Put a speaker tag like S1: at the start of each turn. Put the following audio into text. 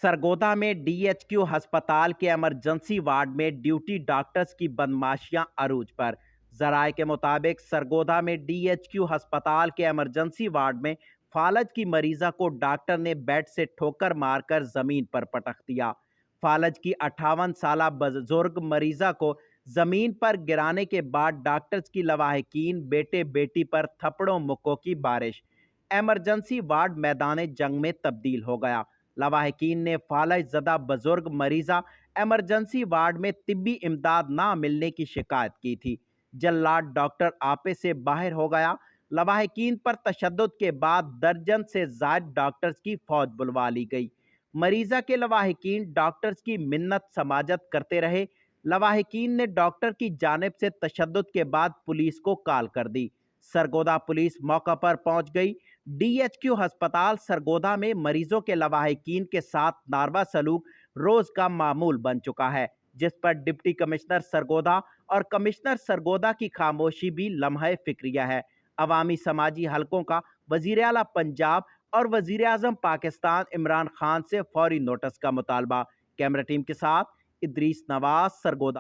S1: सरगोदा में डीएचक्यू अस्पताल के इमरजेंसी वार्ड में ड्यूटी डॉक्टर्स की बदमाशियां अरूज पर। जराये के मुताबिक सरगोदा में डीएचक्यू अस्पताल के इमरजेंसी वार्ड में फालज की मरीजा को डॉक्टर ने बेड से ठोकर मारकर जमीन पर पटक दिया। फालज की 58 साल बुजुर्ग मरीजा को जमीन पर गिराने के बाद डॉक्टर्स की लवाहिकीन बेटे बेटी पर थप्पड़ों मुक्कों की बारिश। इमरजेंसी वार्ड मैदान जंग में तब्दील हो गया। लवाहिकीन ने फालज ज़दा बुजुर्ग मरीजा इमरजेंसी वार्ड में तिब्बी इमदाद ना मिलने की शिकायत की थी। जल्लाद डॉक्टर आपे से बाहर हो गया। लवाहिकीन पर तशद्दुद के बाद दर्जन से ज़ायद डॉक्टर्स की फौज बुलवा ली गई। मरीजा के लवाहिकीन डॉक्टर्स की मिन्नत समाजत करते रहे। लवाहिकीन ने डॉक्टर की जानिब से तशद्दुद के बाद पुलिस को कॉल कर दी। सरगोदा पुलिस मौका पर पहुंच गई। डीएचक्यू अस्पताल सरगोदा में मरीजों के लवाहिकीन के साथ नारवा सलूक रोज का मामूल बन चुका है, जिस पर डिप्टी कमिश्नर सरगोदा और कमिश्नर सरगोदा की खामोशी भी लम्हा फिक्रिया है। अवामी समाजी हलकों का वजीर आला पंजाब और वजीर आजम पाकिस्तान इमरान खान से फौरी नोटिस का मुतालबा। कैमरा टीम के साथ इदरीस नवाज, सरगोदा।